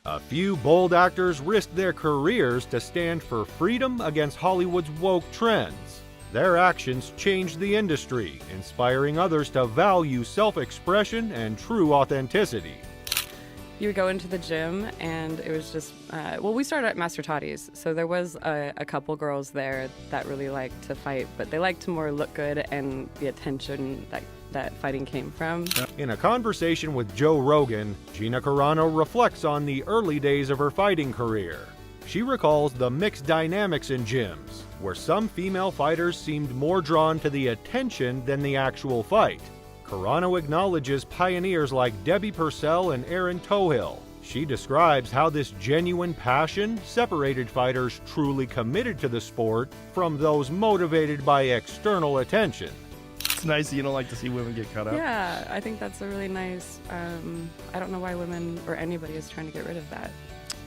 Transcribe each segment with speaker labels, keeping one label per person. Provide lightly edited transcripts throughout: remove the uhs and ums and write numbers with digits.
Speaker 1: A few bold actors risked their careers to stand for freedom against Hollywood's woke trends. Their actions changed the industry, inspiring others to value self-expression and true authenticity.
Speaker 2: You would go into the gym, and it was just, we started at Master Toddy's, so there was a couple girls there that really liked to fight, but they liked to more look good and the attention that fighting came from.
Speaker 1: In a conversation with Joe Rogan, Gina Carano reflects on the early days of her fighting career. She recalls the mixed dynamics in gyms, where some female fighters seemed more drawn to the attention than the actual fight. Carano acknowledges pioneers like Debbie Purcell and Erin Tohill. She describes how this genuine passion separated fighters truly committed to the sport from those motivated by external attention.
Speaker 3: It's nice that you don't like to see women get cut up.
Speaker 2: Yeah, I think that's a really nice, I don't know why women or anybody is trying to get rid of that.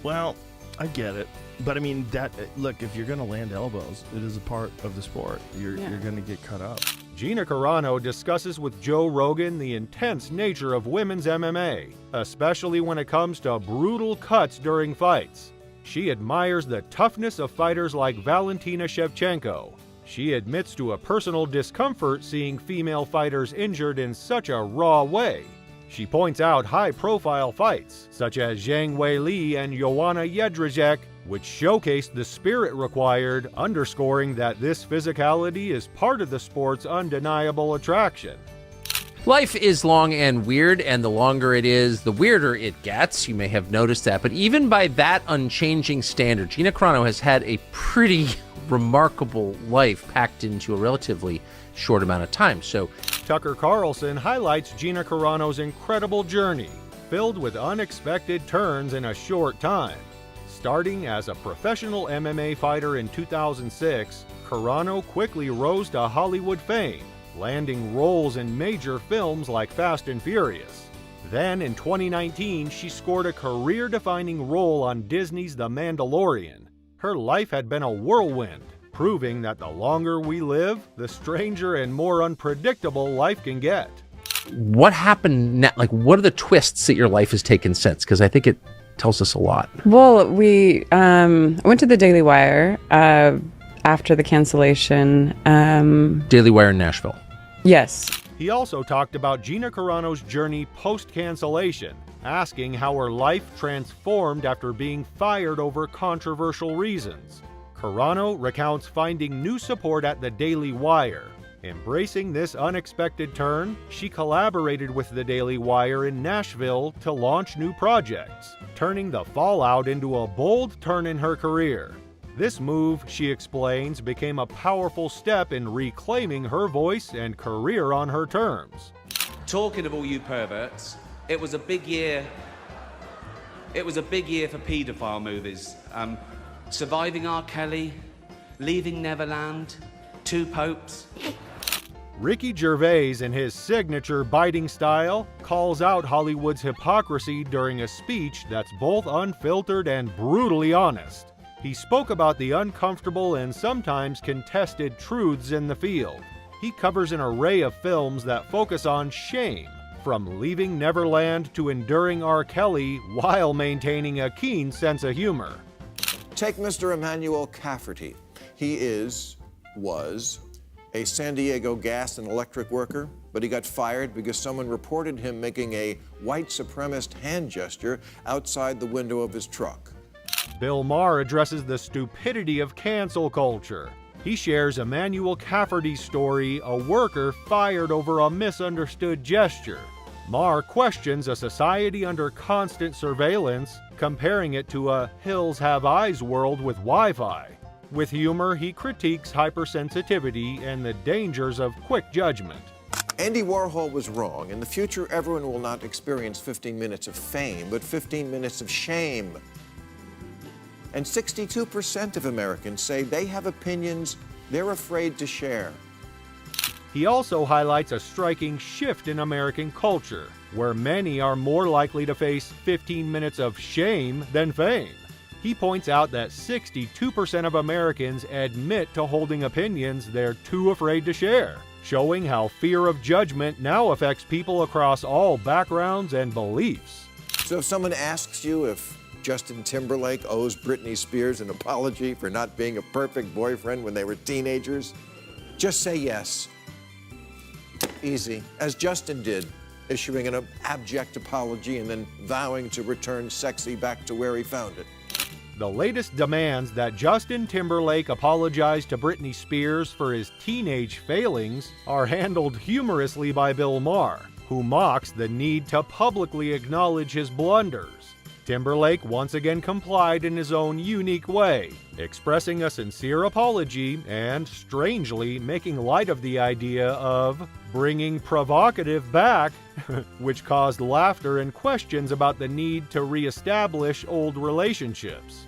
Speaker 3: Well, I get it. But I mean, look, if you're going to land elbows, it is a part of the sport. You're going to get cut up.
Speaker 1: Gina Carano discusses with Joe Rogan the intense nature of women's MMA, especially when it comes to brutal cuts during fights. She admires the toughness of fighters like Valentina Shevchenko. She admits to a personal discomfort seeing female fighters injured in such a raw way. She points out high-profile fights, such as Zhang Weili and Joanna Jedrzejczyk, which showcased the spirit required, underscoring that this physicality is part of the sport's undeniable attraction.
Speaker 4: Life is long and weird, and the longer it is, the weirder it gets. You may have noticed that. But even by that unchanging standard, Gina Carano has had a pretty remarkable life packed into a relatively short amount of time. So
Speaker 1: Tucker Carlson highlights Gina Carano's incredible journey, filled with unexpected turns in a short time. Starting as a professional MMA fighter in 2006, Carano quickly rose to Hollywood fame, landing roles in major films like Fast and Furious. Then in 2019, she scored a career-defining role on Disney's The Mandalorian. Her life had been a whirlwind, proving that the longer we live, the stranger and more unpredictable life can get.
Speaker 4: what happened now? Like, what are the twists that your life has taken since? Because I think it tells us a lot.
Speaker 2: Well, we went to the Daily Wire after the cancellation.
Speaker 4: Daily Wire in Nashville.
Speaker 2: Yes.
Speaker 1: He also talked about Gina Carano's journey post-cancellation, asking how her life transformed after being fired over controversial reasons. Carano recounts finding new support at the Daily Wire. Embracing this unexpected turn, she collaborated with the Daily Wire in Nashville to launch new projects, turning the fallout into a bold turn in her career. This move, she explains, became a powerful step in reclaiming her voice and career on her terms.
Speaker 5: Talking of all you perverts, it was a big year. It was a big year for paedophile movies. Surviving R. Kelly, Leaving Neverland, Two Popes.
Speaker 1: Ricky Gervais, in his signature biting style, calls out Hollywood's hypocrisy during a speech that's both unfiltered and brutally honest. He spoke about the uncomfortable and sometimes contested truths in the field. He covers an array of films that focus on shame, from Leaving Neverland to Enduring R. Kelly, while maintaining a keen sense of humor.
Speaker 6: Take Mr. Emmanuel Cafferty. He was a San Diego gas and electric worker, but he got fired because someone reported him making a white supremacist hand gesture outside the window of his truck.
Speaker 1: Bill Maher addresses the stupidity of cancel culture. He shares Emmanuel Cafferty's story, a worker fired over a misunderstood gesture. Maher questions a society under constant surveillance, comparing it to a Hills Have Eyes world with Wi-Fi. With humor, he critiques hypersensitivity and the dangers of quick judgment.
Speaker 6: Andy Warhol was wrong. In the future, everyone will not experience 15 minutes of fame, but 15 minutes of shame. And 62% of Americans say they have opinions they're afraid to share.
Speaker 1: He also highlights a striking shift in American culture, where many are more likely to face 15 minutes of shame than fame. He points out that 62% of Americans admit to holding opinions they're too afraid to share, showing how fear of judgment now affects people across all backgrounds and beliefs.
Speaker 6: So if someone asks you if Justin Timberlake owes Britney Spears an apology for not being a perfect boyfriend when they were teenagers? Just say yes. Easy, as Justin did, issuing an abject apology and then vowing to return sexy back to where he found it.
Speaker 1: The latest demands that Justin Timberlake apologize to Britney Spears for his teenage failings are handled humorously by Bill Maher, who mocks the need to publicly acknowledge his blunders. Timberlake once again complied in his own unique way, expressing a sincere apology and, strangely, making light of the idea of bringing provocative back, which caused laughter and questions about the need to reestablish old relationships.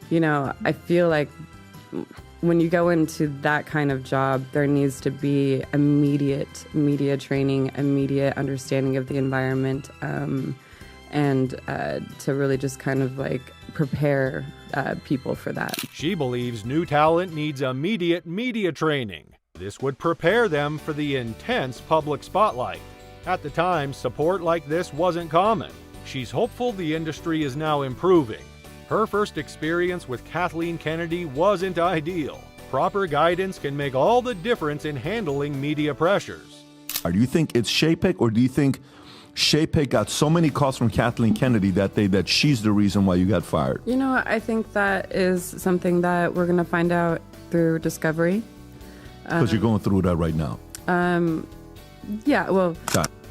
Speaker 2: You know, I feel like when you go into that kind of job, there needs to be immediate media training, immediate understanding of the environment, and to really just kind of like prepare people for that.
Speaker 1: She believes new talent needs immediate media training. This would prepare them for the intense public spotlight. At the time, support like this wasn't common. She's hopeful the industry is now improving. Her first experience with Kathleen Kennedy wasn't ideal. Proper guidance can make all the difference in handling media pressures.
Speaker 7: Do you think it's Shapik, or do you think Shapik got so many calls from Kathleen Kennedy that she's the reason why you got fired?
Speaker 2: You know, I think that is something that we're going to find out through discovery.
Speaker 7: Because you're going through that right now.
Speaker 2: Yeah, well...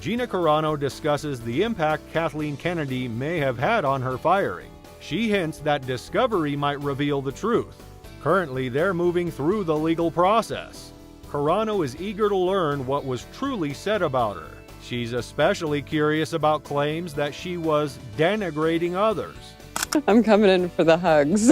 Speaker 1: Gina Carano discusses the impact Kathleen Kennedy may have had on her firing. She hints that discovery might reveal the truth. Currently, they're moving through the legal process. Carano is eager to learn what was truly said about her. She's especially curious about claims that she was denigrating others.
Speaker 2: I'm coming in for the hugs.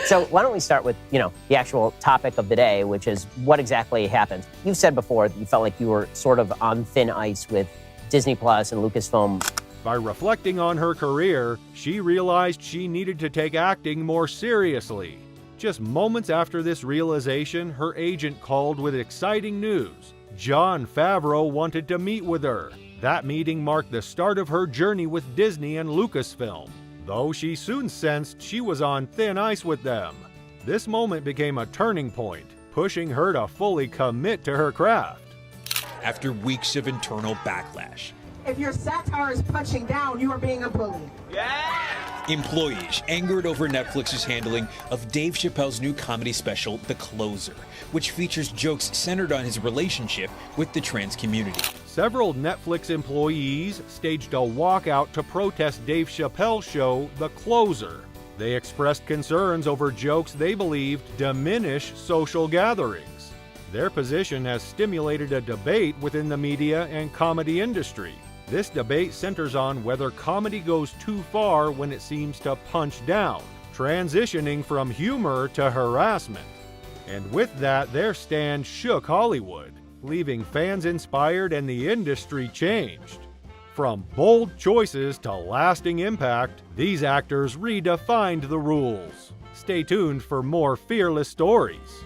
Speaker 8: So why don't we start with, the actual topic of the day, which is what exactly happened. You've said before that you felt like you were sort of on thin ice with Disney Plus and Lucasfilm.
Speaker 1: By reflecting on her career, she realized she needed to take acting more seriously. Just moments after this realization, her agent called with exciting news. Jon Favreau wanted to meet with her. That meeting marked the start of her journey with Disney and Lucasfilm, though she soon sensed she was on thin ice with them. This moment became a turning point, pushing her to fully commit to her craft.
Speaker 9: After weeks of internal backlash,
Speaker 10: if your satire is punching down, you are being a bully.
Speaker 9: employees angered over Netflix's handling of Dave Chappelle's new comedy special, The Closer, which features jokes centered on his relationship with the trans community.
Speaker 1: Several Netflix employees staged a walkout to protest Dave Chappelle's show, The Closer. They expressed concerns over jokes they believed diminish social gatherings. Their position has stimulated a debate within the media and comedy industry. This debate centers on whether comedy goes too far when it seems to punch down, transitioning from humor to harassment. And with that, their stand shook Hollywood, leaving fans inspired and the industry changed. From bold choices to lasting impact, these actors redefined the rules. Stay tuned for more fearless stories.